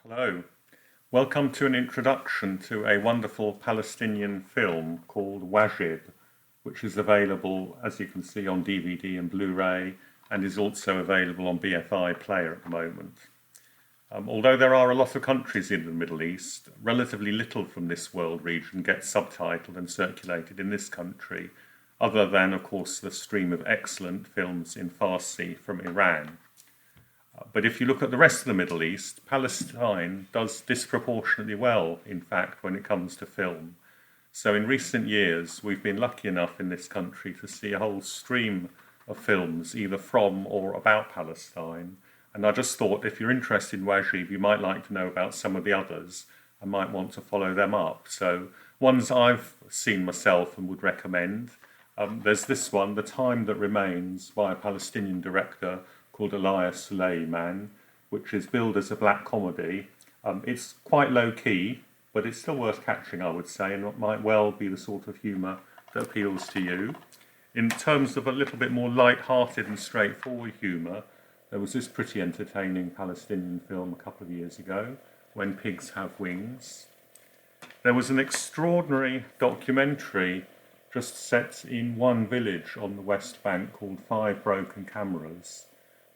Hello. Welcome to an introduction to a wonderful Palestinian film called Wajib, which is available, as you can see, on DVD and Blu-ray, and is also available on BFI Player at the moment. Although there are a lot of countries in the Middle East, relatively little from this world region gets subtitled and circulated in this country, other than, of course, the stream of excellent films in Farsi from Iran. But if you look at the rest of the Middle East, Palestine does disproportionately well, in fact, when it comes to film. So in recent years, we've been lucky enough in this country to see a whole stream of films, either from or about Palestine. And I just thought, if you're interested in Wajib, you might like to know about some of the others and might want to follow them up. So ones I've seen myself and would recommend. There's this one, The Time That Remains, by a Palestinian director called Elias Suleiman, which is billed as a black comedy. It's quite low-key, but it's still worth catching, I would say, and it might well be the sort of humour that appeals to you. In terms of a little bit more light-hearted and straightforward humour, there was this pretty entertaining Palestinian film a couple of years ago, When Pigs Have Wings. There was an extraordinary documentary just set in one village on the West Bank called Five Broken Cameras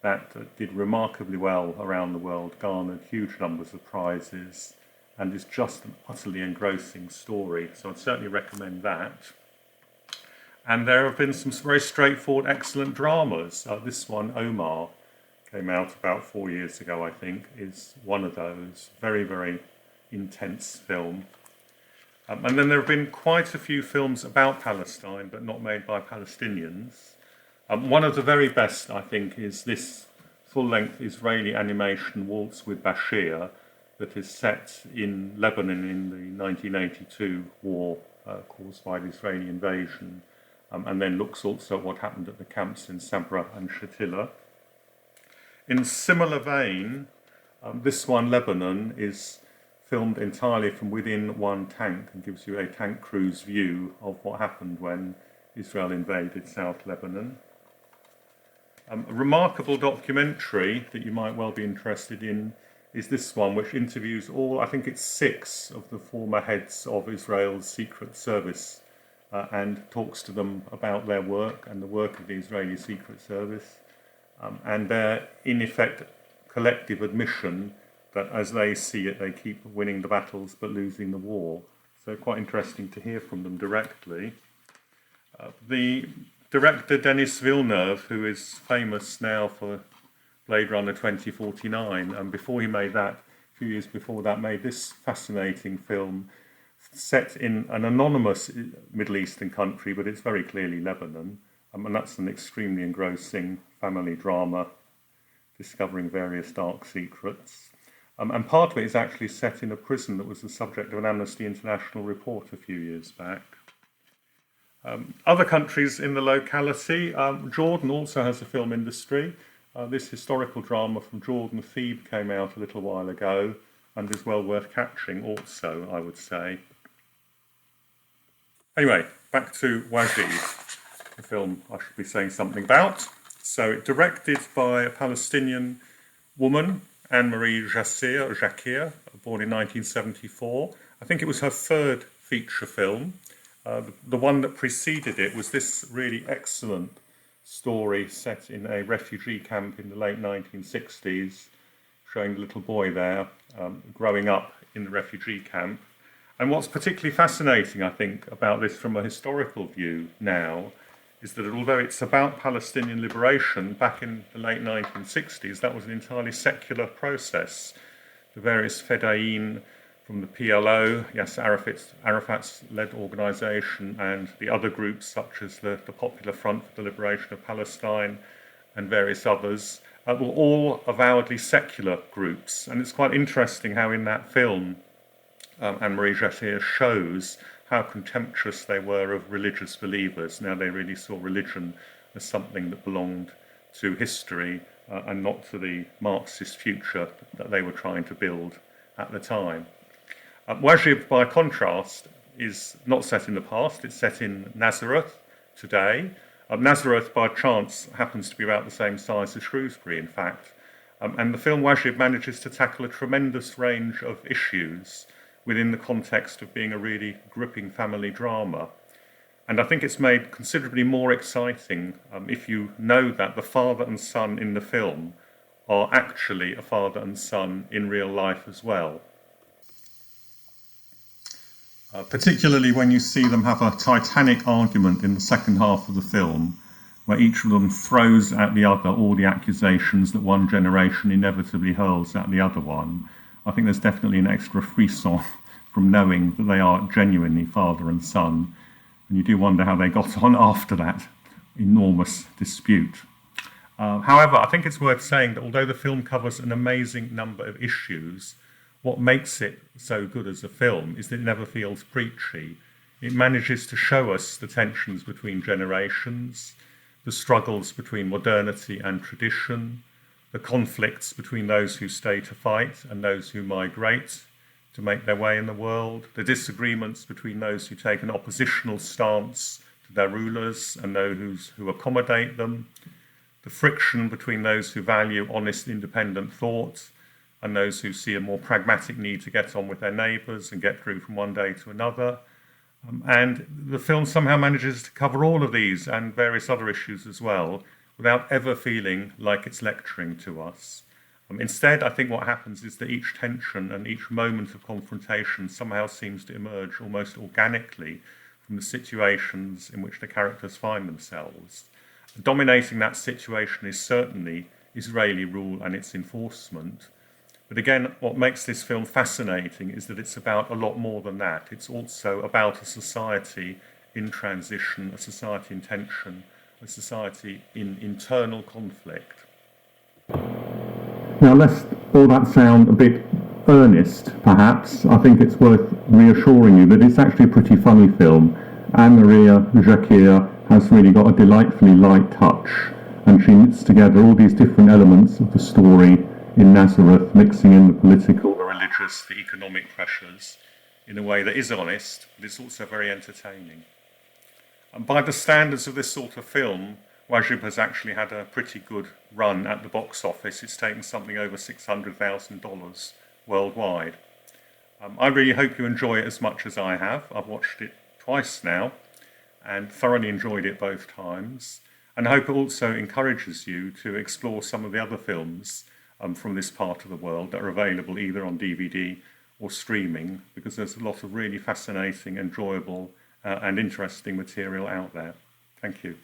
that did remarkably well around the world, garnered huge numbers of prizes, and is just an utterly engrossing story. So I'd certainly recommend that. And there have been some very straightforward, excellent dramas. This one, Omar, came out about 4 years ago, I think, is one of those. Very, very intense film. And then there have been quite a few films about Palestine, but not made by Palestinians. One of the very best, I think, is this full-length Israeli animation Waltz with Bashir that is set in Lebanon in the 1982 war caused by the Israeli invasion, and then looks also at what happened at the camps in Sabra and Shatila. In similar vein, this one, Lebanon, is filmed entirely from within one tank and gives you a tank crew's view of what happened when Israel invaded South Lebanon. A remarkable documentary that you might well be interested in is this one, which interviews all, I think it's 6 of the former heads of Israel's Secret Service and talks to them about their work and the work of the Israeli Secret Service and their, in effect, collective admission that as they see it, they keep winning the battles but losing the war. So quite interesting to hear from them directly. The director Denis Villeneuve, who is famous now for Blade Runner 2049, and before he made that, a few years before that, made this fascinating film set in an anonymous Middle Eastern country, but it's very clearly Lebanon, and that's an extremely engrossing family drama discovering various dark secrets. And part of it is actually set in a prison that was the subject of an Amnesty International report a few years back. Other countries in the locality, Jordan also has a film industry. This historical drama from Jordan, Thebe, came out a little while ago and is well worth catching also, I would say. Anyway, back to Wajid, the film I should be saying something about. So it's directed by a Palestinian woman, Anne-Marie Jacquir, born in 1974. I think it was her third feature film. The one that preceded it was this really excellent story set in a refugee camp in the late 1960s, showing the little boy there growing up in the refugee camp. And what's particularly fascinating, I think, about this from a historical view now is that although it's about Palestinian liberation back in the late 1960s, that was an entirely secular process. The various Fedayeen from the PLO, Yasser Arafat's led organisation, and the other groups such as the Popular Front for the Liberation of Palestine and various others, were all avowedly secular groups. And it's quite interesting how in that film, Anne-Marie Jacquir shows how contemptuous they were of religious believers. Now they really saw religion as something that belonged to history and not to the Marxist future that they were trying to build at the time. Wajib, by contrast, is not set in the past, it's set in Nazareth today. Nazareth, by chance, happens to be about the same size as Shrewsbury, in fact, And the film Wajib manages to tackle a tremendous range of issues within the context of being a really gripping family drama. And I think it's made considerably more exciting if you know that the father and son in the film are actually a father and son in real life as well. Particularly when you see them have a titanic argument in the second half of the film, where each of them throws at the other all the accusations that one generation inevitably hurls at the other one. I think there's definitely an extra frisson from knowing that they are genuinely father and son, and you do wonder how they got on after that enormous dispute. However, I think it's worth saying that although the film covers an amazing number of issues, what makes it so good as a film is that it never feels preachy. It manages to show us the tensions between generations, the struggles between modernity and tradition, the conflicts between those who stay to fight and those who migrate to make their way in the world, the disagreements between those who take an oppositional stance to their rulers and those who accommodate them, the friction between those who value honest, independent thought and those who see a more pragmatic need to get on with their neighbours and get through from one day to another. And the film somehow manages to cover all of these and various other issues as well, without ever feeling like it's lecturing to us. Instead, I think what happens is that each tension and each moment of confrontation somehow seems to emerge almost organically from the situations in which the characters find themselves. Dominating that situation is certainly Israeli rule and its enforcement. But again, what makes this film fascinating is that it's about a lot more than that. It's also about a society in transition, a society in tension, a society in internal conflict. Now, lest all that sound a bit earnest, perhaps, I think it's worth reassuring you that it's actually a pretty funny film. Anne-Maria Jacquier has really got a delightfully light touch, and she knits together all these different elements of the story in Nazareth, mixing in the political, the religious, the economic pressures in a way that is honest, but it's also very entertaining. And by the standards of this sort of film, Wajib has actually had a pretty good run at the box office. It's taken something over $600,000 worldwide. I really hope you enjoy it as much as I have. I've watched it twice now and thoroughly enjoyed it both times. And I hope it also encourages you to explore some of the other films from this part of the world that are available either on DVD or streaming, because there's a lot of really fascinating, enjoyable and interesting material out there. Thank you.